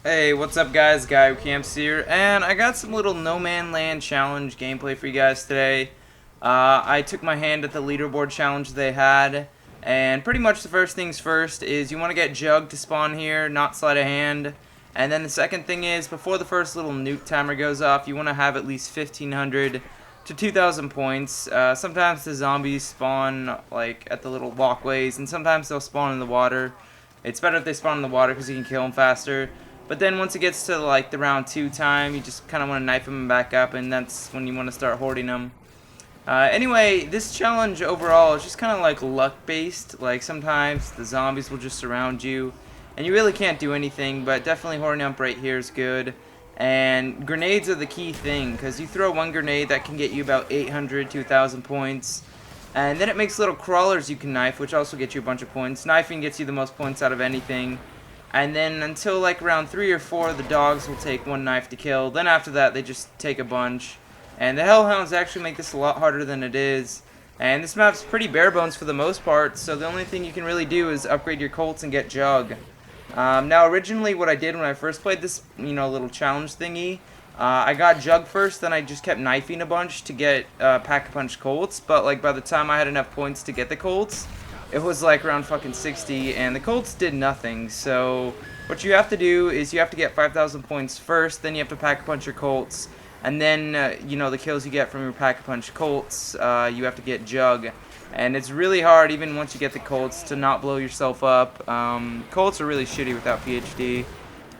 Hey, what's up guys, ThatGuyWhoCamps here, and I got some little No Man Land challenge gameplay for you guys today. I took my hand at the leaderboard challenge they had, and pretty much the first things first is you want to get Jug to spawn here, not sleight of hand. And then the second thing is, before the first little nuke timer goes off, you want to have at least 1,500 to 2,000 points. Sometimes the zombies spawn like at the little walkways, and sometimes they'll spawn in the water. It's better if they spawn in the water because you can kill them faster. But then once it gets to like the round 2 time, you just kind of want to knife them back up, and that's when you want to start hoarding them. Anyway, this challenge overall is just kind of like luck based. Like sometimes the zombies will just surround you, and you really can't do anything, but definitely hoarding up right here is good. And grenades are the key thing, because you throw one grenade that can get you about 800 to 1,000 points. And then it makes little crawlers you can knife, which also gets you a bunch of points. Knifing gets you the most points out of anything. And then until like round 3 or 4, the dogs will take one knife to kill. Then after that, they just take a bunch. And the hellhounds actually make this a lot harder than it is. And this map's pretty bare bones for the most part, so the only thing you can really do is upgrade your Colts and get Jug. Now originally what I did when I first played this, little challenge thingy, I got Jug first, then I just kept knifing a bunch to get Pack-a-Punch Colts, but like by the time I had enough points to get the Colts, it was like around fucking 60, and the Colts did nothing. So what you have to do is you have to get 5,000 points first, then you have to Pack-a-Punch your Colts, and then, the kills you get from your Pack-a-Punch Colts, you have to get Jug. And it's really hard, even once you get the Colts, to not blow yourself up. Colts are really shitty without PhD.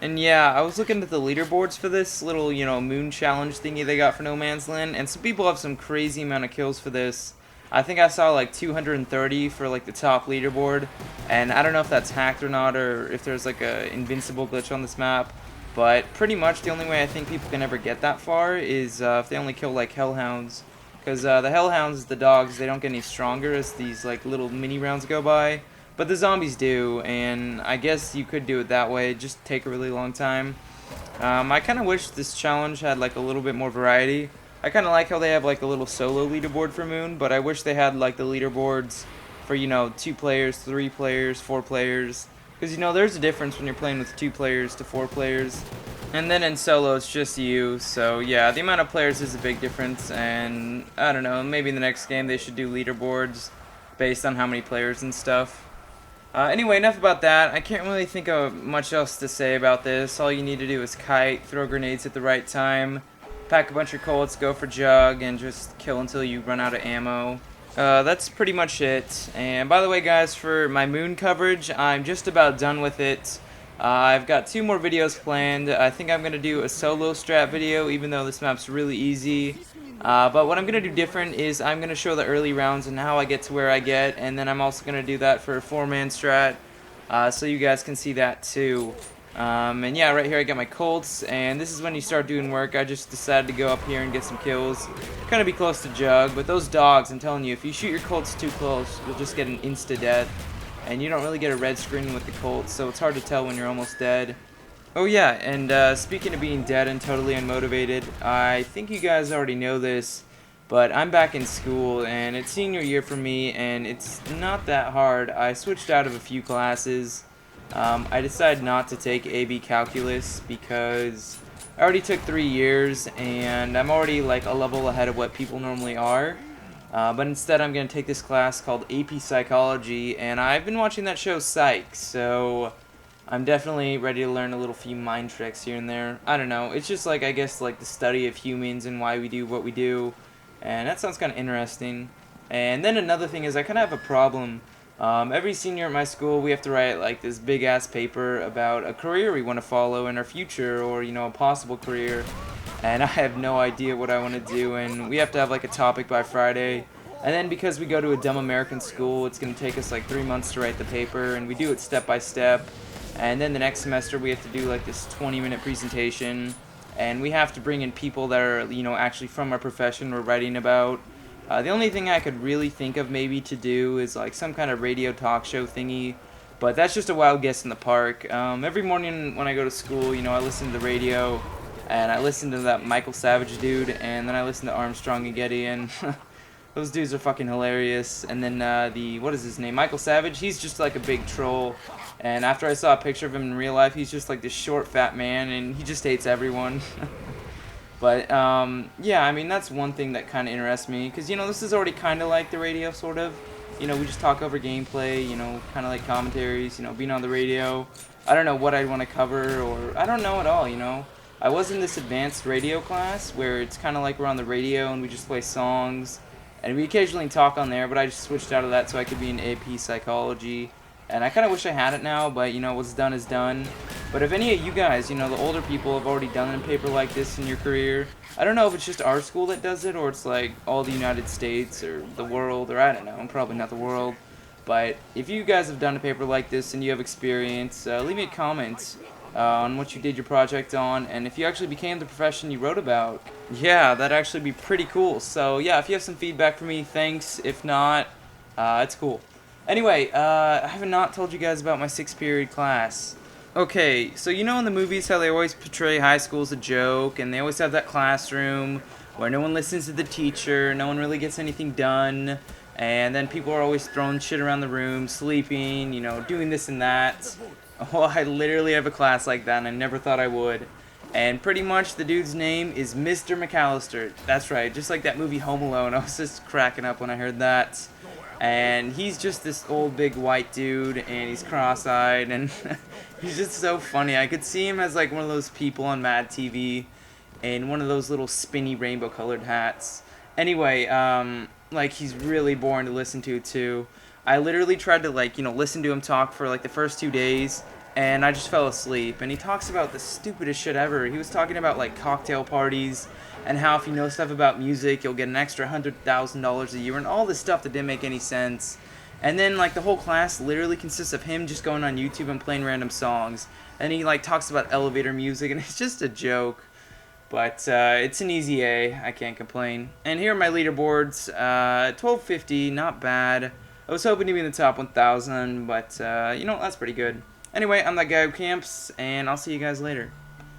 And yeah, I was looking at the leaderboards for this little, moon challenge thingy they got for No Man's Land, and some people have some crazy amount of kills for this. I think I saw like 230 for like the top leaderboard, and I don't know if that's hacked or not, or if there's like a invincible glitch on this map. But pretty much the only way I think people can ever get that far is if they only kill like hellhounds. Because the hellhounds, the dogs, they don't get any stronger as these like little mini rounds go by. But the zombies do, and I guess you could do it that way. It'd just take a really long time. I kind of wish this challenge had like a little bit more variety. I kind of like how they have like a little solo leaderboard for Moon, but I wish they had like the leaderboards for 2 players, 3 players, 4 players. Because there's a difference when you're playing with 2 players to 4 players. And then in solo, it's just you. So yeah, the amount of players is a big difference. And I don't know, maybe in the next game they should do leaderboards based on how many players and stuff. Anyway, enough about that. I can't really think of much else to say about this. All you need to do is kite, throw grenades at the right time, pack a bunch of Colts, go for Jug, and just kill until you run out of ammo. That's pretty much it. And by the way, guys, for my Moon coverage, I'm just about done with it. I've got 2 more videos planned. I think I'm going to do a solo strat video, even though this map's really easy. But what I'm going to do different is I'm going to show the early rounds and how I get to where I get, and then I'm also going to do that for a 4-man strat, so you guys can see that too. And yeah, right here I got my Colts, and this is when you start doing work. I just decided to go up here and get some kills. Kind of be close to Jug, but those dogs, I'm telling you, if you shoot your Colts too close, you'll just get an insta-death. And you don't really get a red screen with the Colts, so it's hard to tell when you're almost dead. Oh yeah, and speaking of being dead and totally unmotivated, I think you guys already know this, but I'm back in school, and it's senior year for me, and it's not that hard. I switched out of a few classes. I decided not to take AB Calculus because I already took 3 years, and I'm already like a level ahead of what people normally are. But instead I'm going to take this class called AP Psychology, and I've been watching that show Psych, so I'm definitely ready to learn a little few mind tricks here and there. I don't know, it's just like, I guess, like the study of humans and why we do what we do, and that sounds kind of interesting. And then another thing is I kind of have a problem. Every senior at my school, we have to write like this big ass paper about a career we want to follow in our future, or a possible career. And I have no idea what I want to do, and we have to have like a topic by Friday. And then because we go to a dumb American school, it's going to take us like 3 months to write the paper, and we do it step by step. And then the next semester we have to do like this 20-minute presentation, and we have to bring in people that are actually from our profession we're writing about. The only thing I could really think of maybe to do is like some kind of radio talk show thingy, but that's just a wild guess in the park. Every morning when I go to school, I listen to the radio, and I listen to that Michael Savage dude, and then I listen to Armstrong and Getty, and Those dudes are fucking hilarious. And then what is his name? Michael Savage. He's just like a big troll. And after I saw a picture of him in real life, he's just like this short, fat man, and he just hates everyone. But yeah, I mean, that's one thing that kind of interests me, because this is already kind of like the radio, sort of. We just talk over gameplay, kind of like commentaries, being on the radio. I don't know what I'd want to cover, or I don't know at all, I was in this advanced radio class where it's kind of like we're on the radio and we just play songs, and we occasionally talk on there, but I just switched out of that so I could be in AP Psychology. And I kind of wish I had it now, but what's done is done. But if any of you guys, the older people, have already done a paper like this in your career, I don't know if it's just our school that does it, or it's like all the United States, or the world, or I don't know, probably not the world. But if you guys have done a paper like this and you have experience, leave me a comment on what you did your project on, and if you actually became the profession you wrote about. Yeah, that'd actually be pretty cool. So yeah, if you have some feedback for me, thanks. If not, it's cool. Anyway, I have not told you guys about my 6th period class. Okay, so in the movies how they always portray high school as a joke, and they always have that classroom where no one listens to the teacher, no one really gets anything done, and then people are always throwing shit around the room, sleeping, doing this and that. Well, I literally have a class like that, and I never thought I would. And pretty much the dude's name is Mr. McAllister. That's right, just like that movie Home Alone. I was just cracking up when I heard that. And he's just this old big white dude, and he's cross-eyed, and he's just so funny. I could see him as like one of those people on Mad TV in one of those little spinny rainbow colored hats. Anyway, like, he's really boring to listen to too. I literally tried to listen to him talk for like the first 2 days, and I just fell asleep. And he talks about the stupidest shit ever. He was talking about like cocktail parties, and how if you know stuff about music, you'll get an extra $100,000 a year, and all this stuff that didn't make any sense. And then like the whole class literally consists of him just going on YouTube and playing random songs. And he like talks about elevator music, and it's just a joke. But it's an easy A, I can't complain. And here are my leaderboards. 1250, not bad. I was hoping to be in the top 1,000, but that's pretty good. Anyway, I'm that guy who camps, and I'll see you guys later.